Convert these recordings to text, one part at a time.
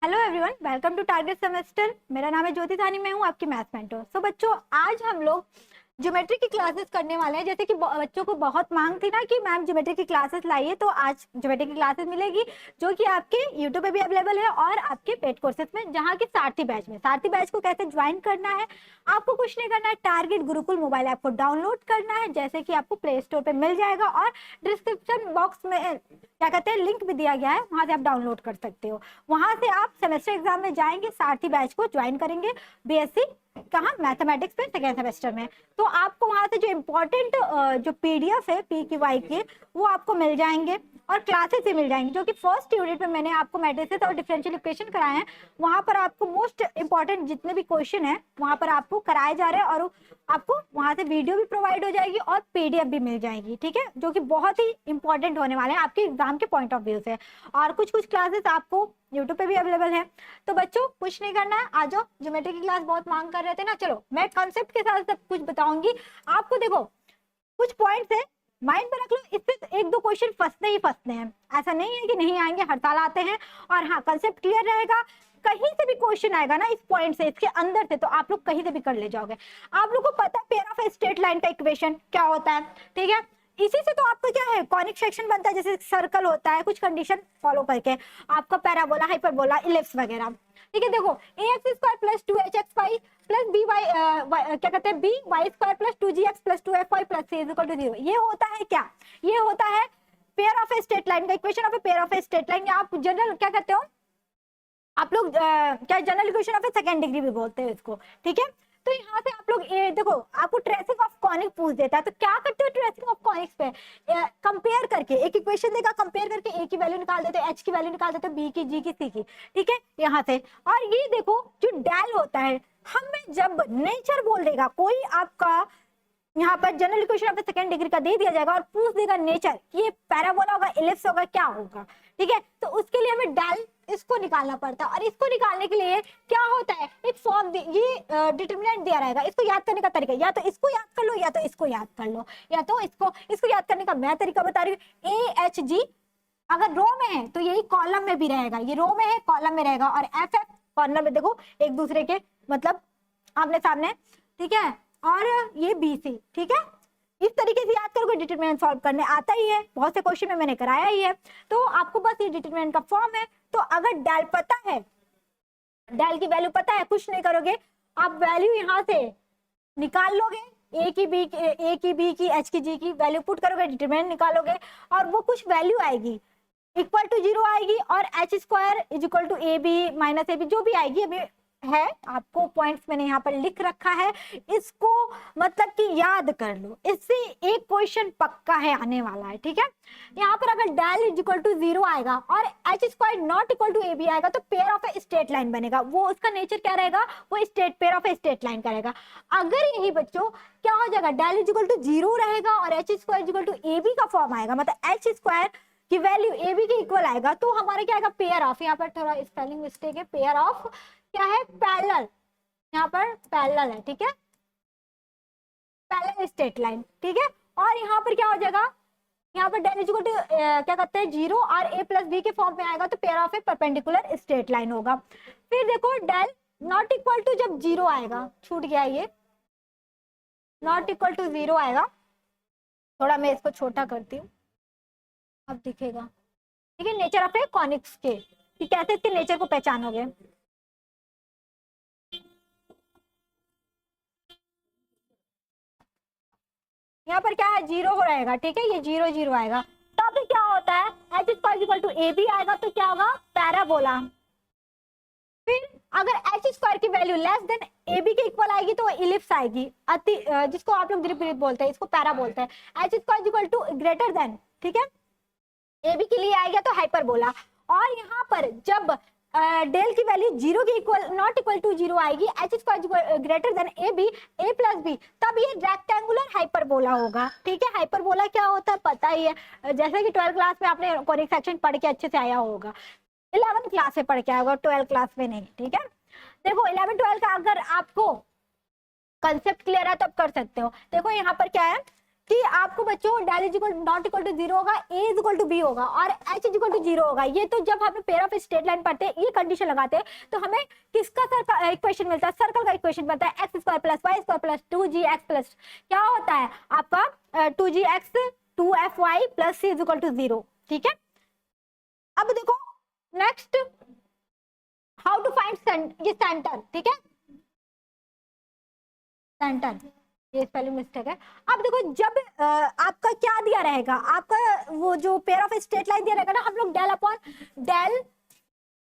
Hello everyone, welcome to target semester. मेरा नाम है ज्योति थानी, मैं हूँ आपकी मैथ मेंटर। सो बच्चों, आज हम लोग ज्योमेट्री की क्लासेस करने वाले हैं। जैसे कि बच्चों को बहुत मांग थी ना कि मैम ज्योमेट्री की क्लासेस लाइए, तो आज ज्योमेट्री की क्लासेस मिलेगी जो कि आपके यूट्यूब पे भी अवेलेबल है और आपके पेड कोर्सेज में, जहाँ की सारथी बैच में। सारथी बैच को कैसे ज्वाइन करना है, आपको कुछ नहीं करना है, टारगेट गुरुकुल मोबाइल ऐप को डाउनलोड करना है, जैसे कि आपको प्ले स्टोर पे मिल जाएगा और डिस्क्रिप्शन बॉक्स में क्या कहते हैं लिंक भी दिया गया है, वहां से आप डाउनलोड कर सकते हो। वहां से आप सेमेस्टर एग्जाम में जाएंगे, सारथी बैच को ज्वाइन करेंगे, बीएससी कहाँ मैथमेटिक्स में सेकेंड सेमेस्टर में। तो आपको वहां से जो इम्पोर्टेंट जो पीडीएफ है पी की वाई के, वो आपको मिल जाएंगे और क्लासेस भी मिल जाएंगी, जो कि फर्स्ट यूनिट में मैंने आपको मैट्रिसेस और डिफरेंशियल इक्वेशन कराए हैं। वहां पर आपको मोस्ट इंपॉर्टेंट जितने भी क्वेश्चन है वहां पर आपको कराए जा रहे हैं और आपको वहां से वीडियो भी प्रोवाइड हो जाएगी और पीडीएफ भी मिल जाएगी, ठीक है, जो कि बहुत ही इंपॉर्टेंट होने वाले हैं आपके एग्जाम के पॉइंट ऑफ व्यू से। और कुछ कुछ क्लासेस आपको यूट्यूब पे भी अवेलेबल है। तो बच्चों, कुछ नहीं करना है, आ जाओ। ज्योमेट्री की क्लास बहुत मांग कर रहे थे ना, चलो मैं कॉन्सेप्ट के साथ सब कुछ बताऊंगी आपको। देखो, कुछ पॉइंट्स है, माइंड में रख लो, इससे एक दो क्वेश्चन फंसने ही फंसने हैं, ऐसा नहीं है कि नहीं आएंगे, हर साल आते हैं। और हाँ, कंसेप्ट क्लियर रहेगा, कहीं से भी क्वेश्चन आएगा ना इस पॉइंट से, इसके अंदर से, तो आप लोग कहीं से भी कर ले जाओगे। आप लोग को पता है पेयर ऑफ स्ट्रेट लाइन का इक्वेशन क्या होता है, ठीक है। इसी से तो आपका क्या है, कॉनिक सेक्शन बनता है, जैसे सर्कल होता है, कुछ कंडीशन फॉलो करके आपका पैराबोला, हाइपरबोला, इलिप्स वगैरह, ठीक है। देखो, a x square plus 2hx plus b y क्या कहते हैं, b y square plus 2gx plus 2fy plus c is equal to 0। ये होता है क्या, ये होता है pair of a straight line का equation of a pair of a straight line, या आप जनरल क्या कहते हो, आप लोग क्या general equation of a second degree भी बोलते हैं इसको, ठीक है। तो यहाँ से आप लोग देखो, आपको ट्रेसिंग ऑफ कॉनिक पूछ देता है, तो क्या करते हो ट्रेसिंग ऑफ कॉनिक्स पे, कंपेयर करके एक इक्वेशन देगा, कंपेयर करके ए की वैल्यू निकाल देते हो, एच की वैल्यू निकाल देते हो, बी की, जी की, सी की, ठीक है, यहाँ से। और ये देखो, जो डेल होता है, हमें जब नेचर बोल देगा कोई, आपका यहाँ पर general equation of second degree का दे दिया जाएगा और पूछ देगा नेचर, कि ये पैराबोला होगा, इलिप्स होगा, क्या होगा, ठीक है। तो उसके लिए हमें डेल इसको निकालना पड़ता है, और इसको निकालने के लिए क्या होता है, एक फॉर्म ये डिटरमिनेंट दिया रहेगा। इसको याद करने का तरीका, या तो इसको याद कर लो, या तो इसको याद कर लो, या तो इसको याद करने का मैं तरीका बता रही हूँ। ए एच जी अगर रो में है तो यही कॉलम में भी रहेगा, ये रो में है कॉलम में रहेगा, और एफ एफ कॉर्नर में, देखो एक दूसरे के मतलब आमने सामने, ठीक है। और ये बी सी, ठीक है। इस तरीके से याद करोगे, डिटरमिनेंट सॉल्व करने आता ही है, बहुत से क्वेश्चन में मैंने कराया ही है। तो आपको बस ये डिटरमिनेंट का फॉर्म है। तो अगर डेल पता है, डेल की वैल्यू पता है, कुछ नहीं करोगे, आप वैल्यू यहाँ से निकाल लोगे, ए की बी की एच की जी की वैल्यू पुट करोगे, डिटरमिनेंट निकालोगे, और वो कुछ वैल्यू आएगी इक्वल टू 0 आएगी, और H square is equal to A B minus A B, जो भी आएगी अभी है, आपको पॉइंट्स मैंने यहाँ पर लिख रखा है, इसको मतलब कि याद कर लो, इससे एक क्वेश्चन पक्का है आने वाला है, ठीक है। यहाँ पर अगर डेल इज इक्वल टू 0 आएगा और H square not equal to A B आएगा, तो pair of a straight line बनेगा, वो उसका नेचर क्या रहेगा, वो straight pair of a straight line करेगा। अगर यही बच्चों क्या हो जाएगा, डेल इज इक्वल टू 0 रहेगा और H square is equal to A B का फॉर्म आएगा, मतलब एच स्क्वायर की वैल्यू ए बी के इक्वल आएगा, तो हमारे क्या आएगा, पेयर ऑफ, यहाँ पर थोड़ा स्पेलिंग मिस्टेक है, पेयर ऑफ क्या है, पैरेलल, यहाँ पर पैरेलल है, ठीक है, पैरेलल स्ट्रेट लाइन, ठीक है। और यहाँ पर क्या हो जाएगा, यहाँ पर डेल इक्वल टू क्या कहते हैं 0 और a प्लस बी के फॉर्म में आएगा, तो pair of A perpendicular straight line होगा। फिर देखो, डेल नॉट इक्वल टू जब 0 आएगा, छूट गया ये, नॉट इक्वल टू 0 आएगा, थोड़ा मैं इसको छोटा करती हूँ, अब दिखेगा, ठीक है। नेचर ऑफ ए कॉनिक्स के, कि कैसे इसके नेचर को पहचानोगे। यहाँ पर क्या है, 0 हो रहेगा, ठीक है, ये 0 0 आएगा, तब तो क्या होता है, H square equal to A B आएगा, तो क्या होगा, पैराबोला। फिर अगर एच स्क्वायर की value less than A B के इक्वल आएगी, तो इलिप्स आएगी, अति जिसको आप लोग द्विपरीत बोलते हैं, इसको पैरा बोलते हैं। H square equal to greater than, ठीक है, ए बी के लिए आएगा तो हाइपरबोला। और यहाँ पर जब डेल की वैल्यू 0 के इक्वल नॉट इक्वल टू 0 आएगी, H square greater than A B, A plus B, तब ये रेक्टेंगुलर हाइपरबोला होगा, ठीक है। हाइपरबोला क्या होता है पता ही है, जैसे कि 12th क्लास में आपने कॉनिक सेक्शन पढ़ के अच्छे से आया होगा, 11th क्लास में पढ़ के आया होगा, 12th क्लास में नहीं, ठीक है। देखो 11 12 का अगर आपको कंसेप्ट क्लियर है तो आप कर सकते हो। देखो यहाँ पर क्या है, कि आपको बच्चों del is equal not equal to 0 होगा, A is equal to B होगा और एच इज इक्वल टू 0 होगा। ये तो जब हमें पेयर ऑफ स्ट्रेट लाइन पढ़ते हैं ये कंडीशन लगाते हैं तो हमें किसका इक्वेशन मिलता है, सर्कल का इक्वेशन मिलता है, x square plus Y square plus 2gx plus क्या होता है आपका 2gx 2fy plus C is equal to 0। ठीक है, अब देखो नेक्स्ट हाउ टू फाइंड ये सेंटर। ठीक है, सेंटर, ये स्पेलिंग मिस्टेक है। अब देखो जब आपका क्या दिया रहेगा, आपका वो जो पेयर ऑफ स्ट्रेट लाइन दिया रहेगा ना, हम लोग del upon del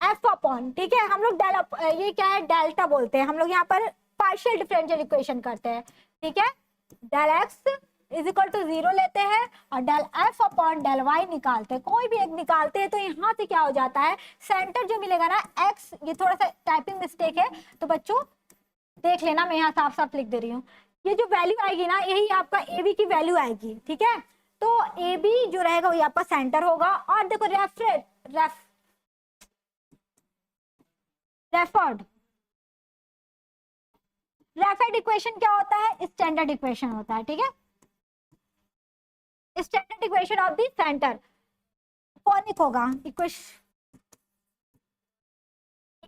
F upon, ठीक है, हम लोग डेल ये क्या है डेल्टा बोलते हैं, हम लोग यहाँ पर पार्शियल डिफरेंशियल इक्वेशन करते हैं। ठीक है, del X is equal to 0 लेते हैं और del F upon del Y निकालते हैं, कोई भी एक निकालते हैं तो यहाँ से क्या हो जाता है सेंटर जो मिलेगा ना एक्स, ये थोड़ा सा टाइपिंग मिस्टेक है तो बच्चों देख लेना, मैं यहाँ साफ साफ लिख दे रही हूँ। ये जो वैल्यू आएगी ना यही आपका ए बी की वैल्यू आएगी। ठीक है, तो ए बी जो रहेगा वो आपका सेंटर होगा। और देखो रेफर्ड इक्वेशन क्या होता है, स्टैंडर्ड इक्वेशन होता है। ठीक है, standard equation of the centre conic होगा, इक्वेशन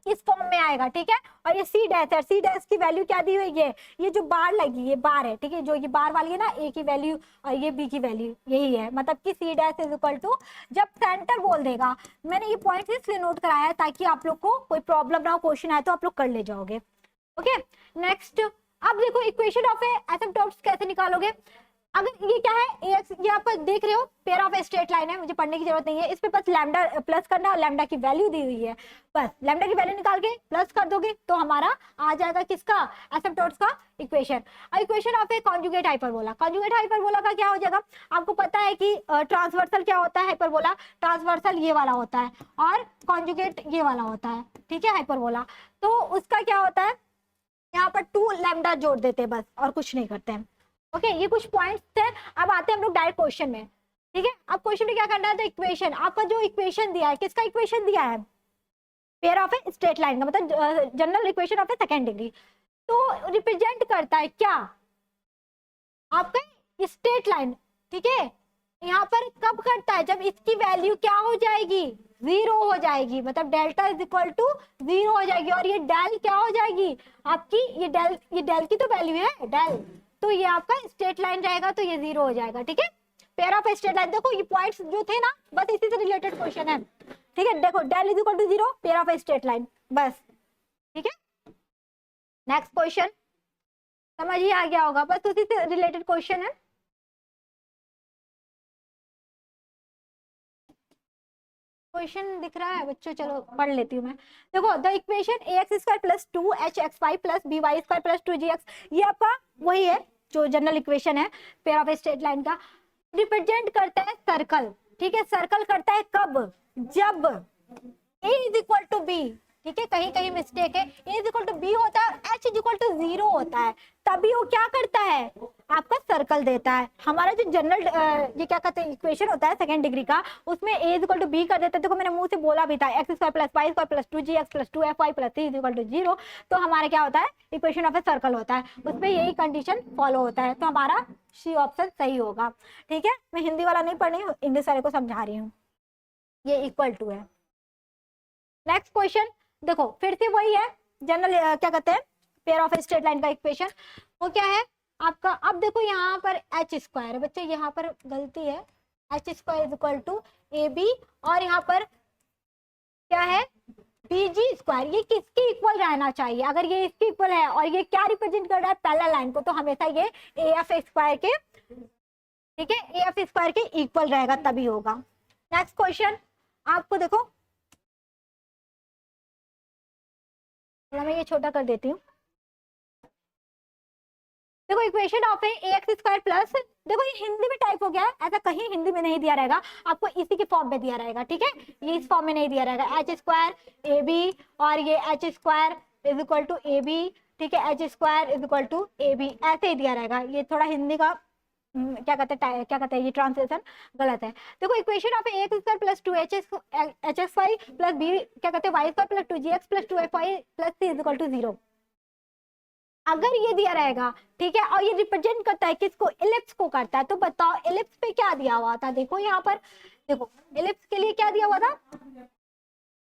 इस फॉर्म में आएगा। ठीक है, और ये सी डैश है, सी डैश की वैल्यू क्या दी हुई है, ये जो बार लगी ये बार है। ठीक है, जो ये बार वाली है ना ए की वैल्यू और ये बी की वैल्यू यही है, मतलब कि C dash is equal to जब सेंटर बोल देगा। मैंने ये पॉइंट इसलिए नोट कराया है ताकि आप लोग को कोई प्रॉब्लम ना हो, क्वेश्चन आए तो आप लोग कर ले जाओगे। ओके, नेक्स्ट अब देखो इक्वेशन ऑफ एसिम्पटोट्स कैसे निकालोगे। अगर ये क्या है एक्स, ये आप देख रहे हो पेयर ऑफ स्ट्रेट लाइन है, मुझे पढ़ने की जरूरत नहीं है, इस पे बस लैम्डा प्लस करना और लैम्डा की वैल्यू दी हुई है, बस लैम्डा की वैल्यू निकाल के प्लस कर दोगे तो हमारा आ जाएगा किसका एसिम्पटोट्स का इक्वेशन। और equation of A conjugate hyperbola, conjugate hyperbola का क्या हो जाएगा, आपको पता है कि ट्रांसवर्सल क्या होता है हाइपरबोला, ट्रांसवर्सल ये वाला होता है और कॉन्जुगेट ये वाला होता है। ठीक है, हाइपरबोला तो उसका क्या होता है यहाँ पर 2 लैम्डा जोड़ देते हैं बस और कुछ नहीं करते हैं। ओके, ये कुछ पॉइंट्स थे। अब आते हैं हम लोग डायरेक्ट क्वेश्चन में। ठीक है, अब क्वेश्चन में क्या करना है, तो इक्वेशन आपका जो इक्वेशन दिया है, किसका इक्वेशन दिया है, pair of a straight line का, मतलब general equation of A second degree, तो रिप्रेजेंट करता है क्या आपका स्ट्रेट लाइन। ठीक है, यहाँ पर कब करता है, जब इसकी वैल्यू क्या हो जाएगी 0 हो जाएगी, मतलब डेल्टा इज इक्वल टू 0 हो जाएगी और ये डेल क्या हो जाएगी आपकी, ये डेल की तो वैल्यू है डेल, तो ये आपका स्ट्रेट लाइन रहेगा तो ये 0 हो जाएगा। ठीक है, पेयर ऑफ स्ट्रेट लाइन, देखो ये पॉइंट्स जो थे ना बस इसी से रिलेटेड क्वेश्चन है। ठीक है, देखो del is equal to 0 pair of straight line बस। ठीक है, नेक्स्ट क्वेश्चन समझ ही आ गया होगा, बस उसी से रिलेटेड क्वेश्चन है। क्वेश्चन दिख रहा है बच्चों, चलो पढ़ लेती हूँ मैं। देखो the equation A x square plus 2hxy plus by square plus 2gx, ये आपका वही है जो जनरल इक्वेशन है पेयर ऑफ स्ट्रेट लाइन का, रिप्रेजेंट करता है सर्कल। ठीक है, सर्कल करता है कब, जब a is equal to B. ठीक है, कहीं कहीं मिस्टेक है, a is equal to B होता है और h इज इक्वल टू 0 होता है, तभी वो क्या करता है आपका सर्कल देता है। हमारा जो जनरल ये क्या कहते हैं इक्वेशन होता है सेकंड डिग्री का, उसमें a is equal to B कर देते हैं। देखो मैंने मुंह से बोला भी था X square plus Y square plus 2gx plus 2fy plus c is equal to 0, तो हमारा क्या होता है इक्वेशन ऑफ ए सर्कल होता है, उसमें यही कंडीशन फॉलो होता है, तो हमारा सी ऑप्शन सही होगा। ठीक है, मैं हिंदी वाला नहीं पढ़ रही हूँ, इंग्लिश वाले को समझा रही हूँ, ये इक्वल टू है। नेक्स्ट क्वेश्चन देखो फिर से वही है जनरल क्या कहते हैं पेयर ऑफ स्ट्रेट लाइन का इक्वेशन, वो क्या है आपका। अब देखो यहाँ पर एच स्क्वायर है बच्चे, यहाँ पर गलती है, H square is equal to A B और यहाँ पर क्या है बी जी स्क्वायर, ये किसके इक्वल रहना चाहिए, अगर ये इसके इक्वल है और ये क्या रिप्रेजेंट कर रहा है पैरेलल लाइन को, तो हमेशा ये ए एफ स्क्वायर के, ठीक है, ए एफ स्क्वायर के इक्वल रहेगा तभी होगा। नेक्स्ट क्वेश्चन आपको देखो, मैं ये छोटा कर देती हूँ। देखो equation of A x square plus, देखो ये हिंदी में टाइप हो गया है, ऐसा कहीं हिंदी में नहीं दिया रहेगा, आपको इसी के फॉर्म में दिया रहेगा। ठीक है, ये इस फॉर्म में नहीं दिया रहेगा, एच स्क्वायर ए बी और ये H square is equal to A B. ठीक है, H square is equal to A B ऐसे ही दिया रहेगा, ये थोड़ा हिंदी का क्या कहते हैं ये ट्रांसलेशन गलत है। देखो equation of X square plus 2hxy plus B क्या कहते हैं Y square plus 2gx plus 2fy plus c is equal to 0, अगर ये दिया रहेगा, ठीक है, और ये रिप्रेजेंट करता है किसको, इलिप्स को करता है, तो बताओ इलिप्स पे क्या दिया हुआ था, देखो यहाँ पर, देखो इलिप्स के लिए क्या दिया हुआ था,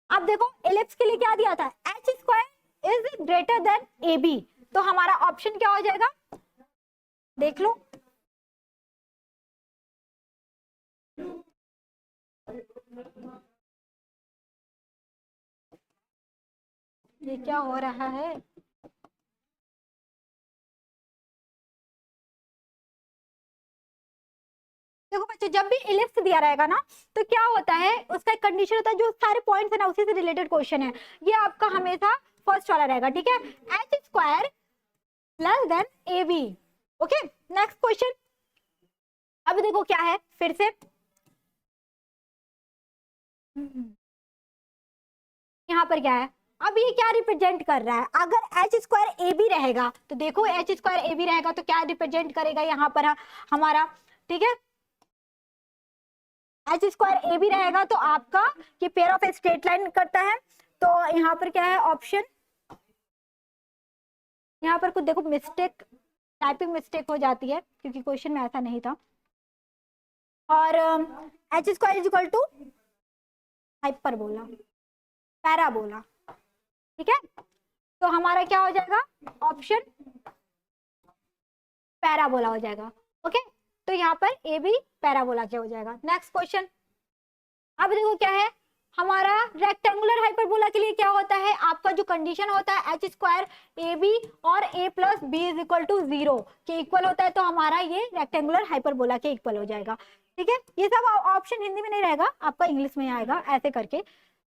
अब देखो इलिप्स के लिए क्या दिया था, H square is greater than A B, तो हमारा ऑप्शन क्या हो जाएगा, देख लो, ये क्या हो रहा है, देखो बच्चों जब भी इलिप्स दिया रहेगा ना, तो क्या होता है, उसका एक कंडीशन होता है, जो सारे पॉइंट्स है ना उसी से रिलेटेड क्वेश्चन है, ये आपका हमेशा फर्स्ट वाला रहेगा, ठीक है, H square less than A B. Okay, next question, अब देखो क्या है फिर से, यहाँ पर क्या है, अब ये क्या रिप्रेजेंट कर रहा है, अगर एच स्क्वायर ए बी रहेगा, तो देखो एच स्क्वायर ए बी रहेगा तो क्या रिप्रेजेंट करेगा यहाँ पर हमारा, ठीक है, एच स्क्वायर ए बी रहेगा तो आपका ये पेयर ऑफ स्ट्रेट लाइन करता है, तो यहाँ पर क्या है ऑप्शन, यहाँ पर कुछ देखो मिस्टेक, टाइपिंग मिस्टेक हो जाती है क्योंकि क्वेश्चन में ऐसा नहीं था, और H square is equal to hyperbola, parabola, ठीक है, तो हमारा क्या हो जाएगा ऑप्शन पैराबोला हो जाएगा। ओके, तो यहाँ पर ए बी पैराबोला क्या हो जाएगा। नेक्स्ट क्वेश्चन, अब देखो क्या है, हमारा रेक्टेंगुलर हाइपरबोला के लिए क्या होता है, आपका जो कंडीशन होता है एच स्क्वायर ए बी और a plus b is equal to 0 के इक्वल होता है, तो हमारा ये रेक्टेंगुलर हाइपरबोला के इक्वल हो जाएगा, ठीक है, ये सब ऑप्शन हिंदी में नहीं रहेगा, आपका इंग्लिश में आएगा ऐसे करके,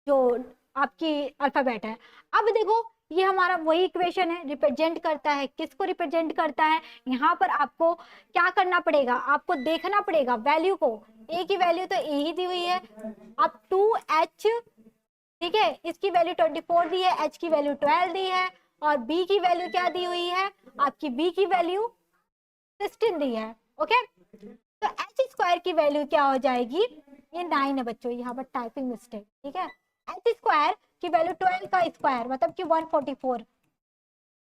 जो आपकी अल्फाबेट है। अब देखो ये हमारा वही इक्वेशन है, रिप्रेजेंट करता है, किसको रिप्रेजेंट करता है, यहाँ पर आपको क्या करना पड़ेगा, आपको देखना पड़ेगा वैल्यू को, ए की वैल्यू तो ए ही दी हुई है, अब 2h, ठीक है, इसकी वैल्यू 24 दी है, h की वैल्यू 12 दी है, और b की वैल्यू क्या दी हुई है, आपकी b की वैल्यू 16 दी है। ओके, तो एच स्क्वायर की वैल्यू क्या हो जाएगी, ये 9 है बच्चों, यहाँ पर टाइपिंग मिस्टेक, ठीक है, एच स्क्वायर की वैल्यू 12 का स्क्वायर मतलब कि 144,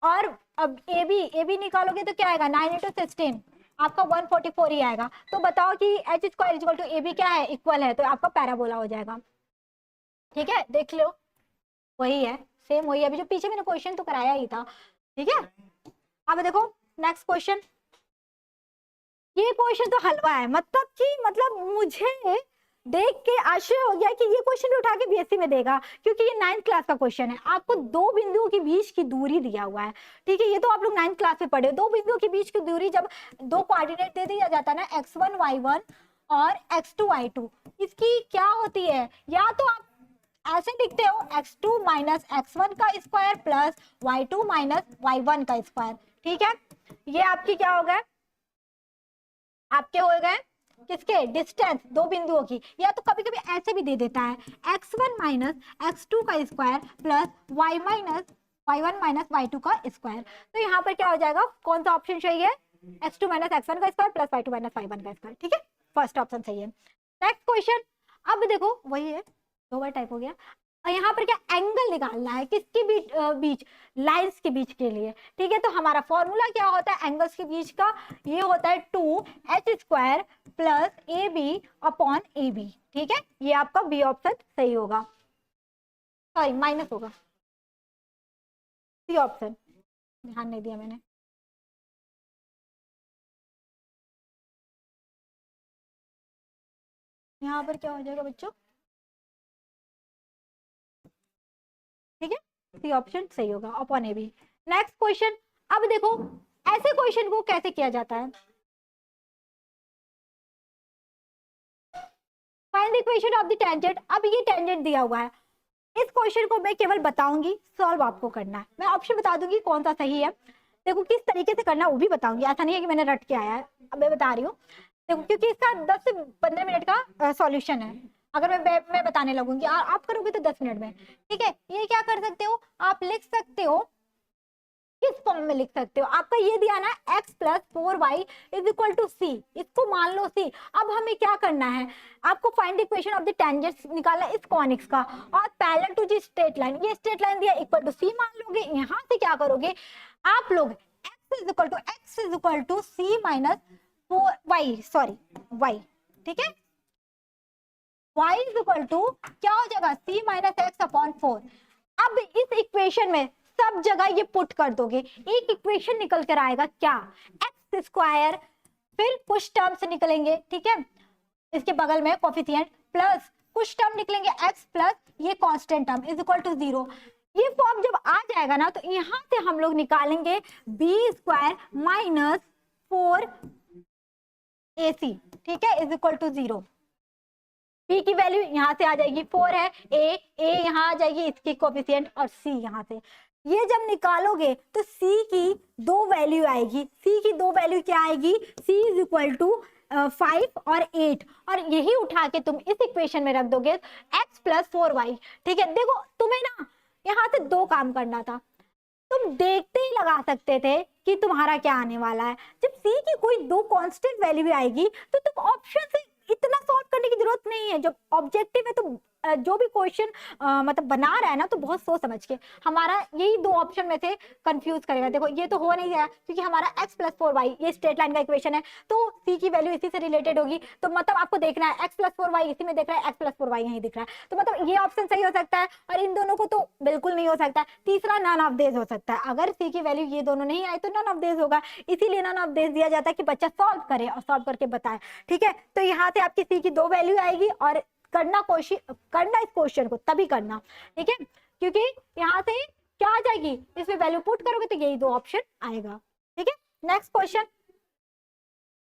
और अब ए बी निकालोगे तो क्या आएगा 9 इंटू 16, आपका 144 ही आएगा, तो बताओ कि H square equal to A B क्या है, इक्वल है, तो आपका पैराबोला हो जाएगा, ठीक है, देख लो वही है, सेम वही है, अभी जो पीछे मैंने क्वेश्चन तो कराया ही था, ठीक है। अब देखो नेक्स्ट क्वेश्चन, ये क्वेश्चन तो हलवा है, मतलब कि मतलब मुझे देख के आश्चर्य हो गया कि ये क्वेश्चन भी उठा के बीएससी में देगा, क्योंकि ये 9th क्लास का क्वेश्चन है, आपको दो बिंदुओं के बीच की दूरी दिया हुआ है, ठीक है, ये तो आप लोग 9th क्लास में पढ़े, दो बिंदुओं के बीच की दूरी जब दो कोऑर्डिनेट दे दिया जाता है ना, x1 y1 और x2 y2, इसकी क्या होती है, या तो आप ऐसे लिखते हो x2 माइनस x1 का square plus y2 minus y1 का स्क्वायर, ठीक है, ये आपकी क्या हो गया, आपके हो गए किसके, डिस्टेंस दो बिंदुओं की, या तो कभी कभी ऐसे भी दे देता है x1 माइनस x2 का square plus y minus y1 minus y2 का स्क्वायर, तो यहाँ पर क्या हो जाएगा, कौन सा ऑप्शन सही है, x2 माइनस x1 का square plus y2 minus y1 का स्क्वायर, ठीक है, फर्स्ट ऑप्शन सही है। नेक्स्ट क्वेश्चन, अब देखो वही है, दो बार टाइप हो गया, और यहाँ पर क्या एंगल निकालना है, किसके बीच बीच, लाइंस के बीच के लिए, ठीक है, तो हमारा फॉर्मूला क्या होता है एंगल्स के बीच का, ये होता है 2h square plus A B upon A B, ठीक है, ये आपका बी ऑप्शन सही होगा, सॉरी माइनस होगा, सी ऑप्शन ध्यान नहीं दिया मैंने, यहाँ पर क्या हो जाएगा बच्चों, ठीक है, सी ऑप्शन सही होगा upon A B. Next question, अब देखो ऐसे क्वेश्चन को कैसे किया जाता है, find the equation of the tangent, अब ये टेंजेंट दिया हुआ है, इस क्वेश्चन को मैं केवल बताऊंगी, सॉल्व आपको करना है, मैं ऑप्शन बता दूंगी कौन सा सही है, देखो किस तरीके से करना है वो भी बताऊंगी, ऐसा नहीं है कि मैंने रट के आया है, अब मैं बता रही हूँ, देखो क्योंकि इसका 10 से 15 मिनट का सॉल्यूशन है, अगर मैं बताने लगूंगी और आप करोगे तो 10 मिनट में, ठीक है, ये क्या कर सकते हो, आप लिख सकते हो, किस फॉर्म में लिख सकते हो, आपका ये दिया ना x plus 4y is equal to c, इसको मान लो सी, अब हमें क्या करना है, आपको find equation of the tangent निकालना है इस कॉनिक्स का, और parallel to the straight line, ये स्ट्रेट लाइन दिया इक्वल टू सी मान लोगे, यहाँ से क्या करोगे, आप लोग x is equal to C minus four Y, sorry y, ठीक है, y इज इक्वल टू क्या हो जाएगा c माइनस एक्स अपॉन 4। अब इस इक्वेशन में सब जगह ये पुट कर दोगे, एक इक्वेशन निकल कर आएगा क्या, एक्स स्क्वायर, फिर कुछ टर्म्स निकलेंगे, ठीक है, इसके बगल में कोफिशिएंट प्लस कुछ टर्म निकलेंगे x प्लस ये constant term is equal to 0। ये फॉर्म जब आ जाएगा ना तो यहां से हम लोग निकालेंगे बी स्क्वायर माइनस 4ac, ठीक है, इज इक्वल टू 0। p की वैल्यू यहाँ से आ जाएगी 4 है, a यहाँ आ जाएगी इसकी कोफिशिएंट और c यहाँ से। ये जब निकालोगे तो c की दो वैल्यू आएगी, c की दो वैल्यू क्या आएगी, c इज इक्वल टू 5 और 8, और यही उठा के तुम इस इक्वेशन में रख दोगे x प्लस 4y, ठीक है। देखो तुम्हें ना यहाँ से दो काम करना था, तुम देखते ही लगा सकते थे कि तुम्हारा क्या आने वाला है। जब c की कोई दो कांस्टेंट वैल्यू आएगी तो तुम ऑप्शन से इतना सॉल्व करने की जरूरत नहीं है। जब ऑब्जेक्टिव है तो जो भी क्वेश्चन मतलब बना रहा है ना तो बहुत सोच समझ के, हमारा यही दो ऑप्शन में से कंफ्यूज करेगा। देखो ये तो हो नहीं रहा क्योंकि हमारा x प्लस 4y ये स्ट्रेट लाइन का इक्वेशन है, तो c की वैल्यू इसी से रिलेटेड होगी, तो मतलब आपको देखना है x प्लस 4y इसी में दिख रहा है, x प्लस 4y यहीं दिख रहा है, तो मतलब ये ऑप्शन सही हो सकता है, और इन दोनों को तो बिल्कुल नहीं हो सकता है। तीसरा नन ऑफ दिस हो सकता है, अगर c की वैल्यू ये दोनों नहीं आए तो नन ऑफ दिस होगा, इसीलिए नन ऑफ दिस दिया जाता है कि बच्चा सॉल्व करे और सॉल्व करके बताए, ठीक है। तो यहाँ से आपकी c की दो वैल्यू आएगी और करना कोशिश करना इस क्वेश्चन को तभी करना, ठीक है, क्योंकि यहाँ से क्या आ जाएगी, इसमें वैल्यू पुट करोगे तो यही दो ऑप्शन आएगा, ठीक है। Next question.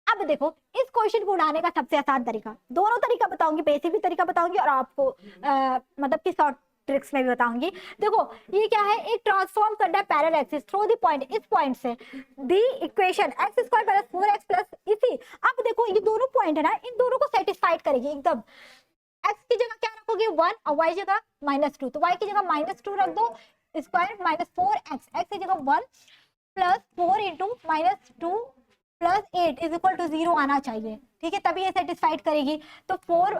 अब देखो इस क्वेश्चन को उड़ाने का सबसे आसान तरीका, दोनों तरीका बताऊंगी, बेसिक भी तरीका बताऊंगी और आपको मतलब कि शॉर्ट ट्रिक्स में भी बताऊंगी। देखो ये क्या है, एक ट्रांसफॉर्म करना है parallel axis through the point, इस पॉइंट से the equation x square plus 4x plus इसी। अब देखो ये दोनों पॉइंट है ना, इन दोनों को सेटिस्फाइड करेगी एकदम। x की जगह क्या रखोगे 1 और y जगह -2, तो y की जगह -2 रख दो, स्क्वायर माइनस 4x, x की जगह 1 plus 4 into -2 plus 8 is equal to 0 आना चाहिए, ठीक है, तभी ये सेटिस्फाइड करेगी। तो 4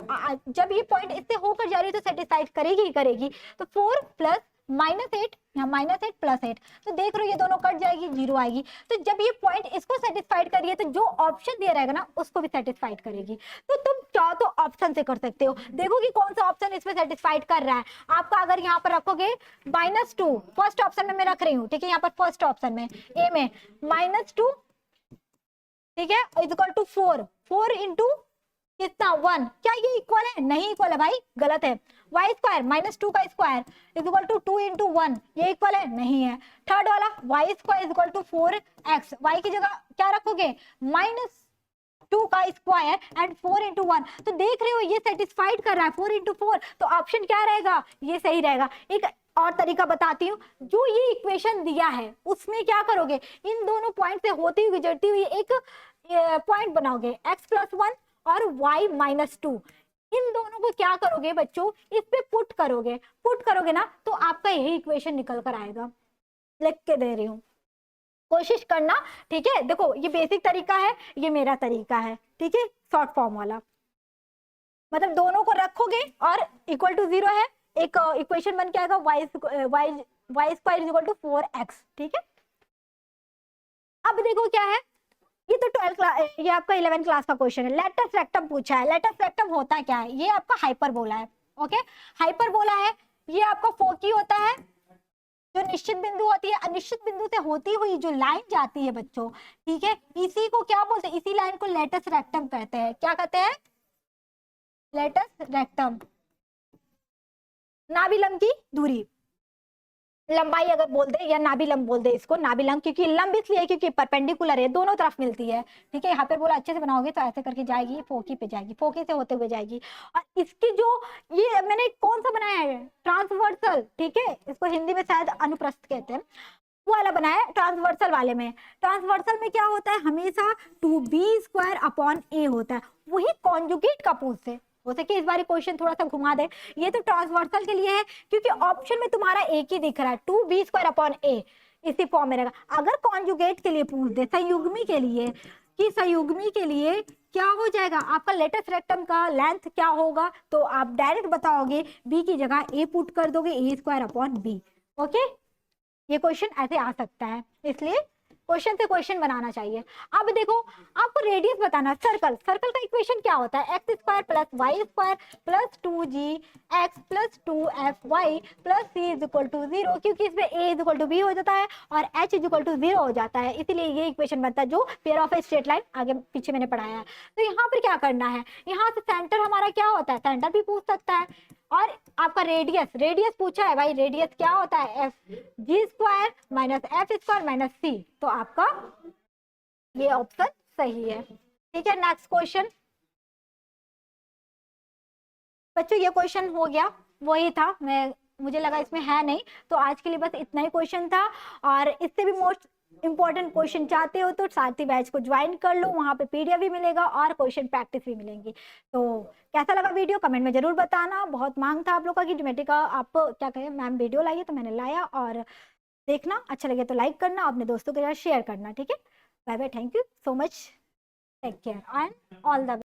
जब ये पॉइंट इससे होकर जा रही है तो सेटिस्फाइड करेगी ही करेगी, तो 4 प्लस -8 यहाँ -8 प्लस 8, तो देख रहे हो ये दोनों कट जाएगी, 0 आएगी। तो जब ये पॉइंट इसको सेटिस्फाइड कर रही है तो जो ऑप्शन दिया रहेगा ना उसको भी सेटिस्फाइड करेगी। तो तुम चाहो तो ऑप्शन से कर सकते हो, देखो कि कौन सा ऑप्शन इसमें सेटिस्फाइड कर रहा है आपका। अगर यहाँ पर रखोगे -2 फर्स्ट ऑप्शन में मैं रख रही हूँ, ठीक है, यहाँ पर फर्स्ट ऑप्शन में ए में -2, ठीक है, इज इक्वल टू 4 इंटू कितना 1, क्या ये इक्वल है, नहीं इक्वल है भाई, गलत है। वाई स्क्वायर -2 का square is equal to 2 into 1, ये इक्वल है, नहीं है। थर्ड वाला y square is equal to 4x, y की जगह क्या रखोगे -2 का स्क्वायर एंड 4 इंटू 1, तो देख रहे हो ये सेटिस्फाइड कर रहा है 4 इंटू 4, तो ऑप्शन क्या रहेगा, ये सही रहेगा। एक और तरीका बताती हूँ, जो ये इक्वेशन दिया है उसमें क्या करोगे, इन दोनों पॉइंट से होती हुई गुजरती हुई एक पॉइंट बनाओगे x प्लस 1 और y -2, इन दोनों को क्या करोगे बच्चों, इस पे पुट करोगे ना तो आपका यही इक्वेशन निकल कर आएगा। लिख के दे रही हूँ, कोशिश करना, ठीक है। देखो ये बेसिक तरीका है, ये मेरा तरीका है, ठीक है, शॉर्ट फॉर्म वाला, मतलब दोनों को रखोगे और इक्वल टू 0 है, एक इक्वेशन बन के आएगा y square is equal to 4x, ठीक है। अब देखो क्या है, ये तो 12 क्लास, ये आपका 11 क्लास का क्वेश्चन है। लेटस रेक्टम पूछा है, लेटस रेक्टम होता क्या है, ये आपका हाइपरबोला है, ओके, हाइपरबोला है, ये आपका फोकी होता है, जो निश्चित बिंदु होती है, अनिश्चित बिंदु से होती हुई जो लाइन जाती है बच्चों, ठीक है, इसी को क्या बोलते हैं, इसी लाइन को लेटस रेक्टम कहते हैं। क्या कहते हैं, लेटस रेक्टम। नाभिलंब की दूरी, लंबाई अगर बोल दे या नाभि लंब बोल दे इसको, नाभि लंब, क्योंकि लंब इसलिए क्योंकि परपेंडिकुलर है, दोनों तरफ मिलती है, ठीक है। यहाँ पे बोला अच्छे से बनाओगे तो ऐसे करके जाएगी, फोकी पे जाएगी, फोकी से होते हुए जाएगी, और इसकी जो ये मैंने कौन सा बनाया है, ट्रांसवर्सल, ठीक है, इसको हिंदी में शायद अनुप्रस्थ कहते हैं, वो वाला बनाया है ट्रांसवर्सल वाले में। ट्रांसवर्सल में क्या होता है, हमेशा 2b² अपॉन a होता है, वही कॉन्जुगेट का पूछते हैं, हो सके इस बार क्वेश्चन थोड़ा सा घुमा दे। ये तो ट्रांसवर्सल के लिए है क्योंकि ऑप्शन में तुम्हारा एक ही दिख रहा है, 2b² अपॉन a, इसी फॉर्म में रहेगा। अगर कॉन्जुगेट के लिए पूछ दे, संयुग्मी के लिए, कि संयुग्मी के लिए क्या हो जाएगा आपका लेटस रेक्टम का लेंथ क्या होगा, तो आप डायरेक्ट बताओगे b की जगह a पुट कर दोगे, a² अपॉन b, ओके। ये क्वेश्चन ऐसे आ सकता है, इसलिए क्वेश्चन से क्वेश्चन बनाना चाहिए। अब देखो आपको रेडियस बताना, सर्कल, सर्कल का इक्वेशन क्या होता है, x square plus Y square plus 2g x plus 2fy plus c is equal to 0, क्योंकि इसमें a is equal to b हो जाता है और h इज इक्वल टू 0 हो जाता है, इसीलिए ये इक्वेशन बनता है जो pair of a straight line आगे पीछे मैंने पढ़ाया है। तो यहाँ पर क्या करना है, यहाँ से सेंटर हमारा क्या होता है, सेंटर भी पूछ सकता है, और आपका रेडियस, रेडियस पूछा है भाई, रेडियस क्या होता है, f g square minus f square minus c, तो आपका ये ऑप्शन सही है। ठीक है, नेक्स्ट क्वेश्चन बच्चों, ये क्वेश्चन हो गया, वही था, मुझे लगा इसमें है नहीं, तो आज के लिए बस इतना ही क्वेश्चन था। और इससे भी मोस्ट इंपॉर्टेंट क्वेश्चन चाहते हो तो सारथी बैच को ज्वाइन कर लो, वहां पे पीडीएफ भी मिलेगा और क्वेश्चन प्रैक्टिस भी मिलेंगी। तो कैसा लगा वीडियो कमेंट में जरूर बताना, बहुत मांग था आप लोग का कि ज्योमेट्री का आप क्या कहें मैम वीडियो लाइए, तो मैंने लाया, और देखना अच्छा लगे तो लाइक करना, अपने दोस्तों के साथ शेयर करना। ठीक है, bye bye, thank you so much, take care and all the